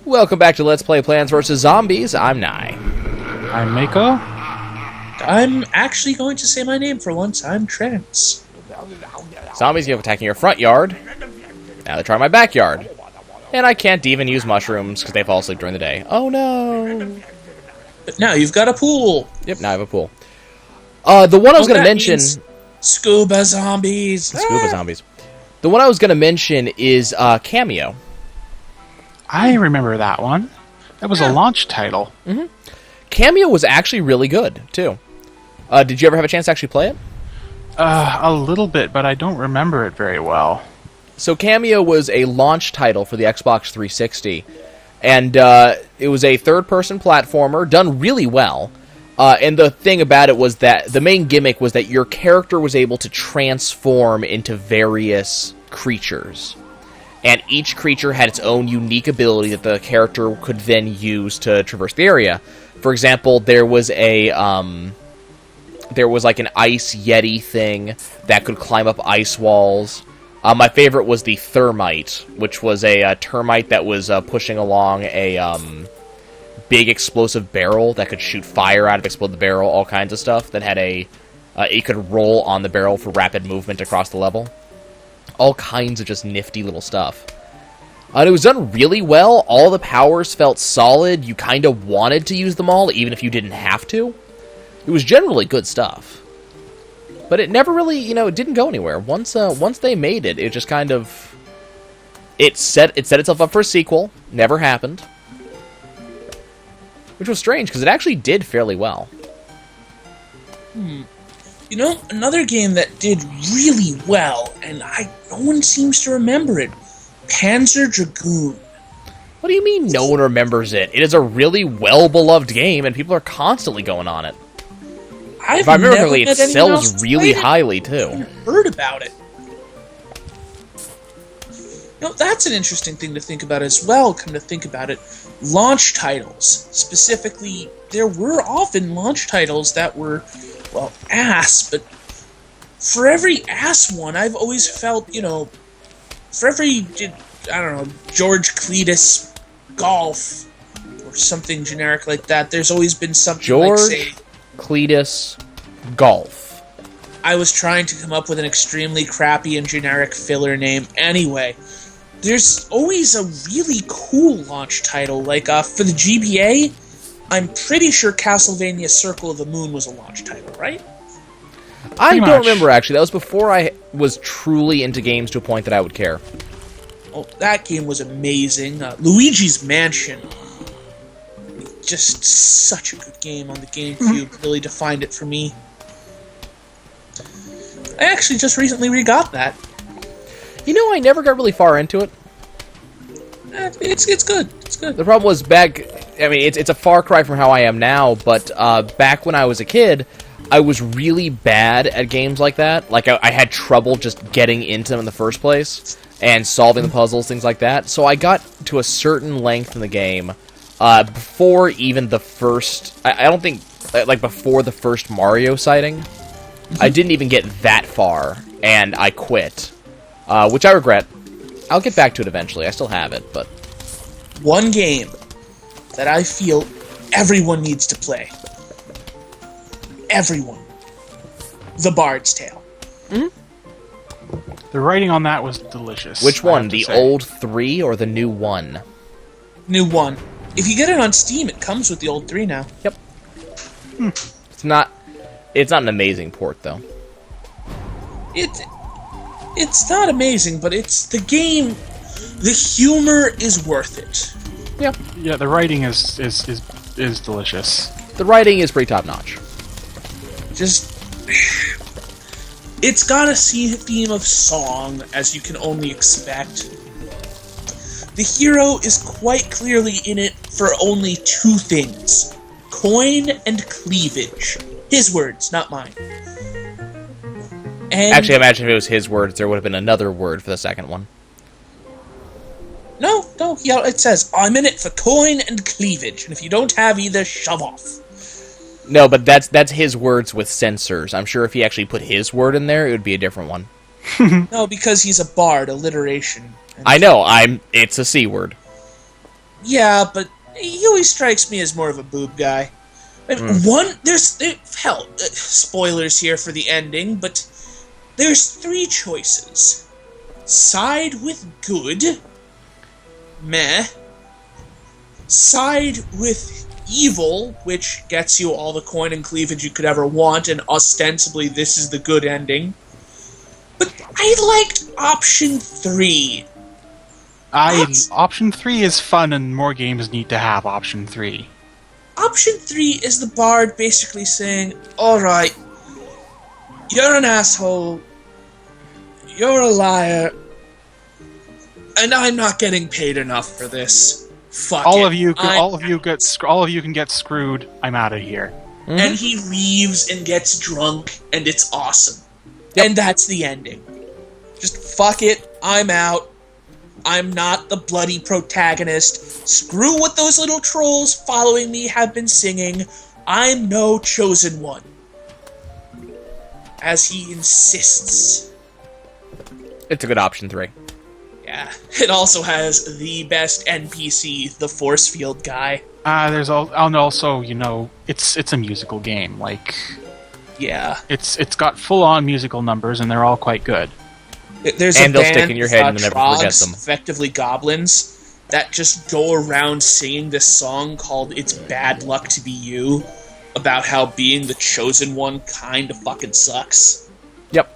Welcome back to Let's Play Plants vs. Zombies. I'm Nye. I'm Mako. I'm actually going to say my name for once. I'm Trance. Zombies keep attacking your front yard. Now they try my backyard. And I can't even use mushrooms because they fall asleep during the day. Oh no! But now you've got a pool. Yep, now I have a pool. The one I was going to mention... Scuba zombies. Scuba zombies. The one I was going to mention is Cameo. I remember that one. That was a launch title. Mm-hmm. Cameo was actually really good, too. Did you ever have a chance to actually play it? A little bit, but I don't remember it very well. So Cameo was a launch title for the Xbox 360. And it was a third-person platformer, done really well. And the thing about it was that the main gimmick was that your character was able to transform into various creatures. And each creature had its own unique ability that the character could then use to traverse the area. For example, there was like an ice yeti thing that could climb up ice walls. My favorite was the Thermite, which was a termite that was pushing along a big explosive barrel that could shoot fire out of explode the barrel, all kinds of stuff. That had it could roll on the barrel for rapid movement across the level. All kinds of just nifty little stuff. It was done really well. All the powers felt solid. You kind of wanted to use them all, even if you didn't have to. It was generally good stuff. But it never really, it didn't go anywhere. Once they made it, it just kind of... It set itself up for a sequel. Never happened. Which was strange, because it actually did fairly well. Another game that did really well, and no one seems to remember it. Panzer Dragoon. What do you mean no one remembers it? It is a really well-beloved game, and people are constantly going on it. If I remember correctly, it sells really highly, too. I've heard about it. That's an interesting thing to think about as well, come to think about it. Launch titles. Specifically, there were often launch titles that were, ass, but for every ass one, I've always felt, for every, George Cletus golf, or something generic like that, there's always been something George like, say... Cletus golf. I was trying to come up with an extremely crappy and generic filler name. Anyway, there's always a really cool launch title. Like, for the GBA, I'm pretty sure Castlevania Circle of the Moon was a launch title, right? I don't remember, actually. That was before I was truly into games to a point that I would care. Oh, that game was amazing. Luigi's Mansion. Just such a good game on the GameCube. Really defined it for me. I actually just recently re-got that. I never got really far into it. It's good. It's good. The problem was it's a far cry from how I am now, but back when I was a kid, I was really bad at games like that. Like, I had trouble just getting into them in the first place, and solving the puzzles, things like that. So I got to a certain length in the game, before even the first... I don't think... before the first Mario sighting. I didn't even get that far, and I quit. Which I regret. I'll get back to it eventually. I still have it, but... One game that I feel everyone needs to play. Everyone. The Bard's Tale. Mm-hmm. The writing on that was delicious. Which one? The old 3 or the new 1? New 1. If you get it on Steam, it comes with the old 3 now. Yep. It's not an amazing port, though. It's not amazing, but it's the game. The humor is worth it. Yeah. Yeah, the writing is delicious. The writing is pretty top-notch. It's got a theme of song, as you can only expect. The hero is quite clearly in it for only 2 things. Coin and cleavage. His words, not mine. And actually, I imagine if it was his words, there would have been another word for the second one. No, it says, I'm in it for coin and cleavage, and if you don't have either, shove off. No, but that's his words with censors. I'm sure if he actually put his word in there, it would be a different one. No, because he's a bard, alliteration. I know, it's a C word. Yeah, but he always strikes me as more of a boob guy. I mean, spoilers here for the ending, but there's 3 choices. Side with good, meh. Side with evil, which gets you all the coin and cleavage you could ever want, and ostensibly this is the good ending. But I liked option 3. Option 3 is fun, and more games need to have option 3. Option 3 is the bard basically saying, alright, you're an asshole, you're a liar, and I'm not getting paid enough for this. Fuck all it. of you can get screwed. I'm out of here. Mhm. And he leaves and gets drunk, and it's awesome. Yep. And that's the ending. Just fuck it, I'm out. I'm not the bloody protagonist. Screw what those little trolls following me have been singing. I'm no chosen one. As he insists. It's a good option 3. Yeah. It also has the best NPC, the force field guy. There's also, it's a musical game. Like, Yeah. it's got full-on musical numbers, and they're all quite good. There's And a they'll band, stick in your head and you'll never forget Trogs, them. effectively goblins, that just go around singing this song called It's Bad Luck to Be You, about how being the chosen one kinda fucking sucks. Yep.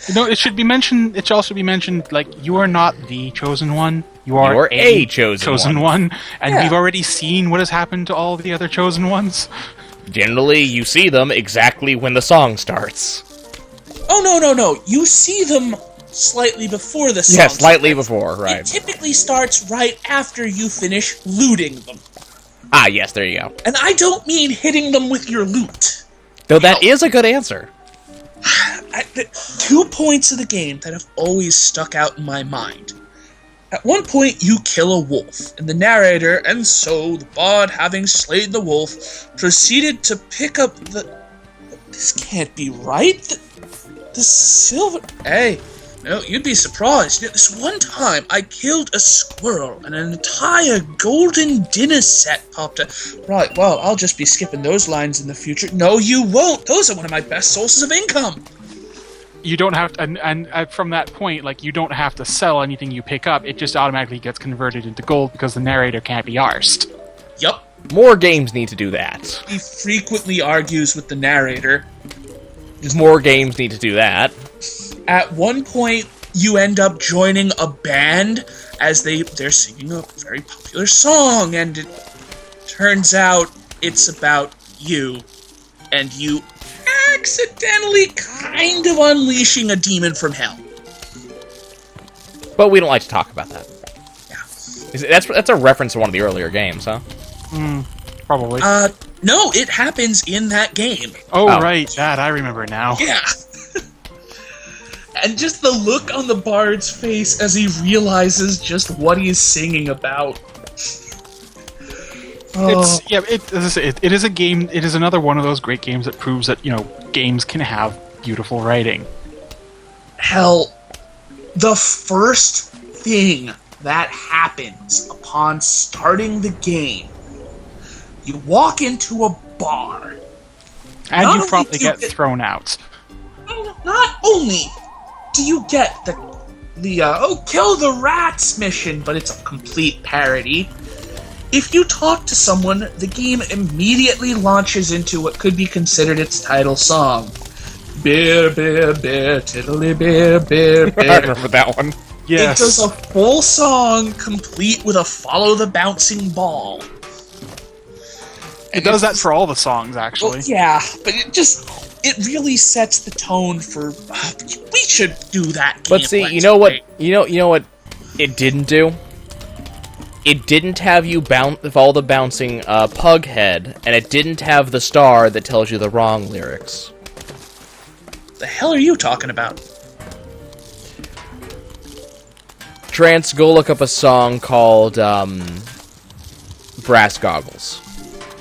It should also be mentioned, like, you are not the chosen one. You are You're a chosen one. And Yeah. we've already seen what has happened to all the other chosen ones. Generally, you see them exactly when the song starts. Oh, no. You see them slightly before the song Yeah, slightly starts. before, It right. typically starts right after you finish looting them. Ah, yes, there you go. And I don't mean hitting them with your loot. Though that is a good answer. 2 points of the game that have always stuck out in my mind. At one point, you kill a wolf, and the narrator, and so the bard, having slain the wolf, proceeded to pick up the... This can't be right. The silver... Hey, no, you'd be surprised. This one time, I killed a squirrel, and an entire golden dinner set popped up. Right, well, I'll just be skipping those lines in the future. No, you won't. Those are one of my best sources of income. You don't have to, and from that point, like, you don't have to sell anything you pick up. It just automatically gets converted into gold because the narrator can't be arsed. Yup. More games need to do that. He frequently argues with the narrator. More games need to do that. At one point, you end up joining a band as they're singing a very popular song, and it turns out it's about you. And you accidentally kind of unleashing a demon from hell. But we don't like to talk about that. Yeah. That's a reference to one of the earlier games, huh? Probably. No, it happens in that game. oh, oh. right. That, I remember now. Yeah. And just the look on the bard's face as he realizes just what he's singing about. It is a game. It is another one of those great games that proves that, games can have beautiful writing. Hell, the first thing that happens upon starting the game, you walk into a bar. And Not you only probably do you get thrown out. Not only do you get the kill the rats mission, but it's a complete parody. If you talk to someone, the game immediately launches into what could be considered its title song. Beer, beer, beer, tiddly beer, beer, I beer. remember that one. Yes. It does a full song complete with a follow the bouncing ball. It does that for all the songs, actually. Well, yeah, but it really sets the tone for we should do that game. But see, you know what it didn't do? It didn't have you follow the bouncing pug head, and it didn't have the star that tells you the wrong lyrics. The hell are you talking about? Trance, go look up a song called Brass Goggles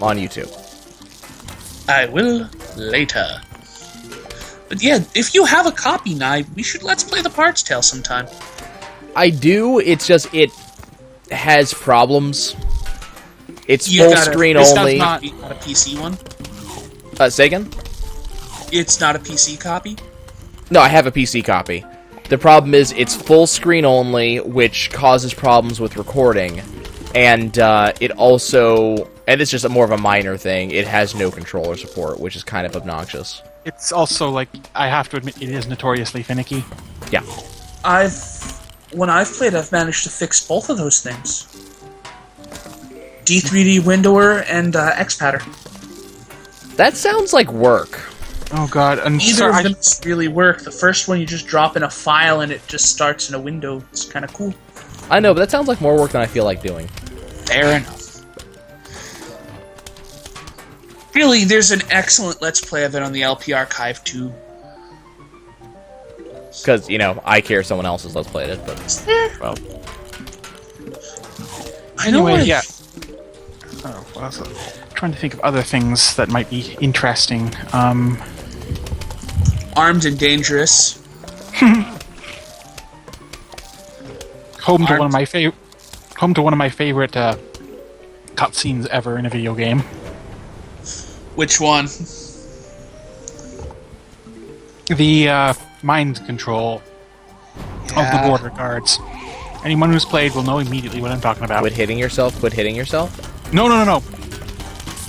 on YouTube. I will later. But yeah, if you have a copy, Nye, we should let's play the Bard's Tale sometime. I do, it's just has problems. It's You full gotta- screen this does only. not- Not a PC one. Say again? It's not a PC copy. No, I have a PC copy. The problem is it's full screen only, which causes problems with recording, and it also, and it's just more of a minor thing, it has no controller support, which is kind of obnoxious. It's also, like, I have to admit, it is notoriously finicky. Yeah. When I've played, I've managed to fix both of those things. D3D Windower and XPatter. That sounds like work. Oh god, and Either sorry, of them really work. The first one, you just drop in a file and it just starts in a window. It's kind of cool. I know, but that sounds like more work than I feel like doing. Fair enough. Really, there's an excellent Let's Play of it on the LP Archive too. Because, I care someone else's Let's Play it, but... well, I know. anyway, yeah. Oh, what else? I'm trying to think of other things that might be interesting. Armed and Dangerous. Home to one of my favorite cutscenes ever in a video game. Which one? The mind control of the Yeah. border guards. Anyone who's played will know immediately what I'm talking about. Quit hitting yourself, quit hitting yourself? No.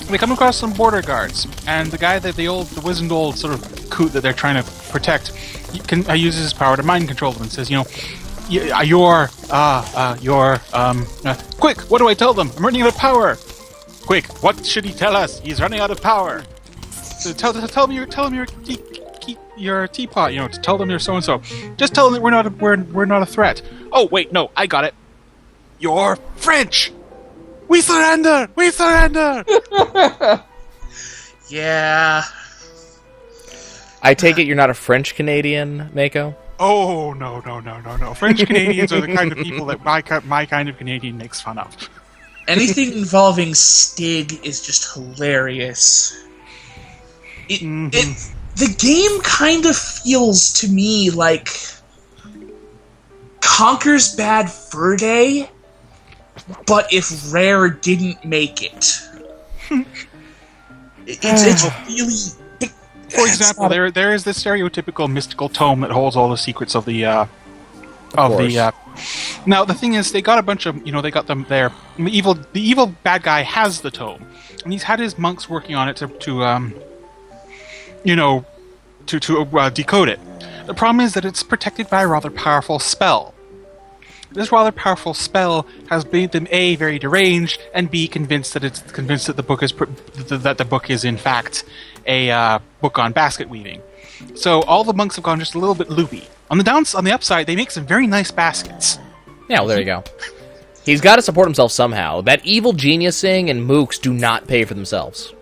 They come across some border guards, and the guy that the wizened old sort of coot that they're trying to protect, uses his power to mind control them and says, quick, what do I tell them? I'm running out of power. Quick, what should he tell us? He's running out of power. So tell him your teapot, to tell them you're so and so. Just tell them that we're not a threat. Oh wait, no, I got it. You're French. We surrender! We surrender! Yeah. I take it you're not a French Canadian, Mako? Oh no! French Canadians are the kind of people that my kind of Canadian makes fun of. Anything involving Stig is just hilarious. The game kind of feels to me like Conker's Bad Fur Day, but if Rare didn't make it. It's really... For example, there is this stereotypical mystical tome that holds all the secrets of the Now the thing is, they got a bunch of they got them there. The evil bad guy has the tome, and he's had his monks working on it to decode it. The problem is that it's protected by a rather powerful spell. This rather powerful spell has made them A, very deranged, and B, convinced that the book is in fact a book on basket weaving. So all the monks have gone just a little bit loopy. On the upside, they make some very nice baskets. Yeah, well, there you go. He's got to support himself somehow. That evil geniusing and mooks do not pay for themselves.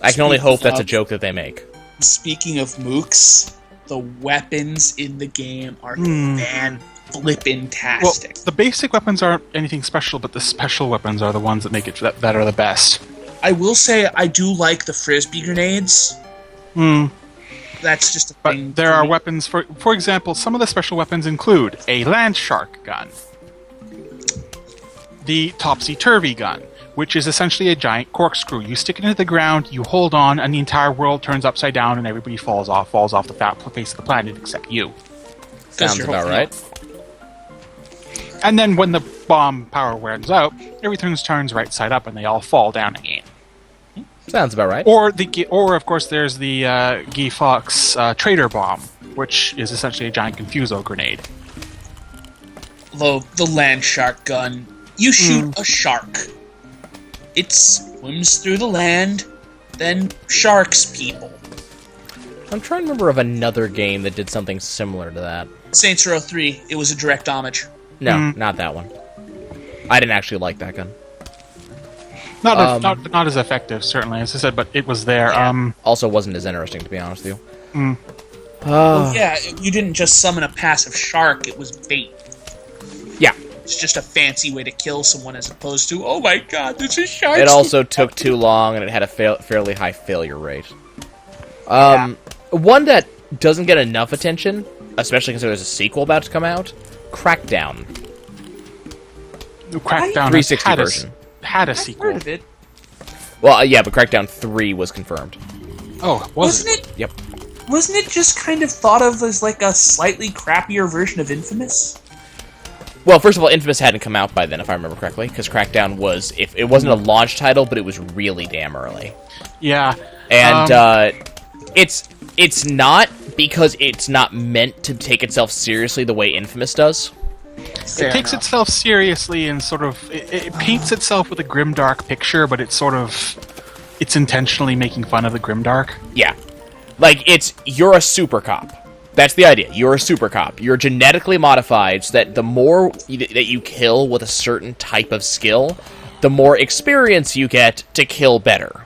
I can only hope that's a joke that they make. Speaking of mooks, the weapons in the game are fan-flippin-tastic. Well, the basic weapons aren't anything special, but the special weapons are the ones that make it that are the best. I will say I do like the Frisbee grenades. That's just a thing. But there are weapons, for example, some of the special weapons include a land shark gun, the topsy-turvy gun, which is essentially a giant corkscrew. You stick it into the ground, you hold on, and the entire world turns upside down, and everybody falls off the face of the planet except you. Sounds about right. And then when the bomb power wears out, everything turns right side up, and they all fall down again. Sounds about right. Or of course, there's the Guy Fawkes trader bomb, which is essentially a giant confuso grenade. The land shark gun. You shoot a shark. It swims through the land, then sharks people. I'm trying to remember of another game that did something similar to that. Saints Row 3, it was a direct homage. No, not that one. I didn't actually like that gun. Not as effective, certainly, as I said, but it was there. Yeah. Also wasn't as interesting, to be honest with you. Well, yeah, you didn't just summon a passive shark, it was bait. Yeah. It's just a fancy way to kill someone as opposed to, oh my god, there's a shark! It also took too long, and it had a fairly high failure rate. One that doesn't get enough attention especially considering there's a sequel about to come out, Crackdown. Crackdown 360 had version. Had a I've sequel. heard of it. Well, yeah, but Crackdown 3 was confirmed. Oh, was Wasn't it? it? Yep. Wasn't it just kind of thought of as like a slightly crappier version of Infamous? Well, first of all, Infamous hadn't come out by then, if I remember correctly, because Crackdown was, if it wasn't a launch title, but it was really damn early. Yeah. And it's not because it's not meant to take itself seriously the way Infamous does. It takes itself seriously and sort of it paints itself with a grimdark picture, but it's intentionally making fun of the grimdark. Yeah. Like, you're a super cop. That's the idea. You're a super cop. You're genetically modified so that the more that you kill with a certain type of skill, the more experience you get to kill better.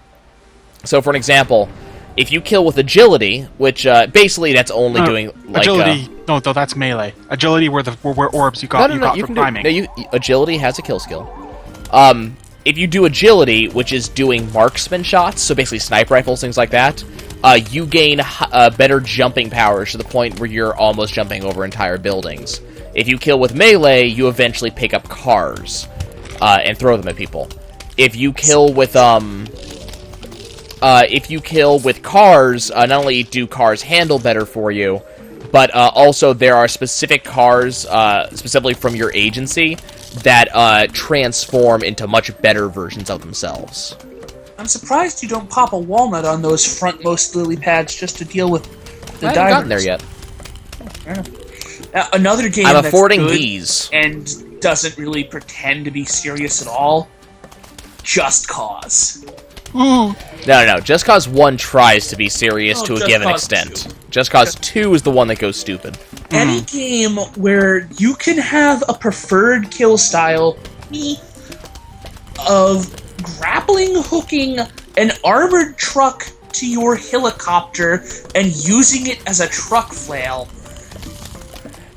So, for an example, if you kill with agility, which basically that's only doing like agility. No, that's melee. Agility were orbs you got you for can climbing. Agility has a kill skill. If you do agility, which is doing marksman shots, so basically sniper rifles, things like that, you gain better jumping powers to the point where you're almost jumping over entire buildings. If you kill with melee, you eventually pick up cars and throw them at people. If you kill with cars, not only do cars handle better for you, but also there are specific cars, specifically from your agency, that transform into much better versions of themselves. I'm surprised you don't pop a walnut on those frontmost lily pads just to deal with the I haven't gotten there yet. Another game I'm that's affording good these. and doesn't really pretend to be serious at all. Just Cause. Ooh. No. Just Cause 1 tries to be serious Oh, to a Just given Cause extent. 2. Just Cause 2 is the one that goes stupid. Any game where you can have a preferred kill style of grappling hooking an armored truck to your helicopter and using it as a truck flail.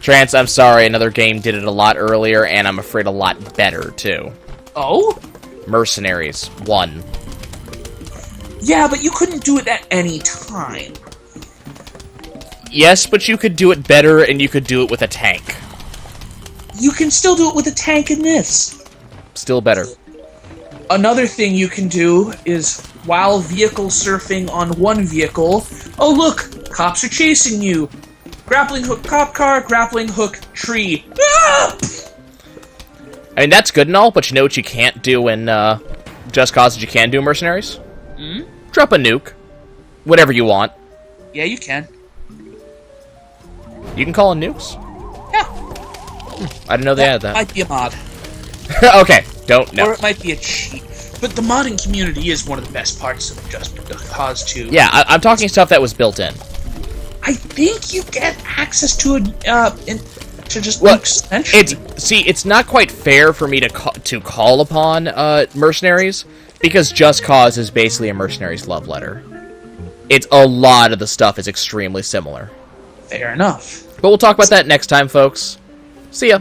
Trance, I'm sorry, another game did it a lot earlier, and I'm afraid a lot better, too. Oh? Mercenaries 1. Yeah, but you couldn't do it at any time. Yes, but you could do it better, and you could do it with a tank. You can still do it with a tank in this. Still better. Another thing you can do is, while vehicle surfing on one vehicle, oh look, cops are chasing you. Grappling hook cop car, grappling hook tree. Ah! I mean, that's good and all, but you know what you can't do in Just Cause that you can do in Mercenaries? Drop a nuke. Whatever you want. Yeah, you can. You can call in nukes? Yeah. I didn't know they had that. Might be a mod. Okay, don't know. Or it might be a cheat. But the modding community is one of the best parts of Just Cause 2. Yeah, I'm talking stuff that was built in. I think you get access to it to just Well, nukes eventually. It's not quite fair for me to call upon Mercenaries, because Just Cause is basically a Mercenaries love letter. It's a lot of the stuff is extremely similar. Fair enough. But we'll talk about that next time, folks. See ya.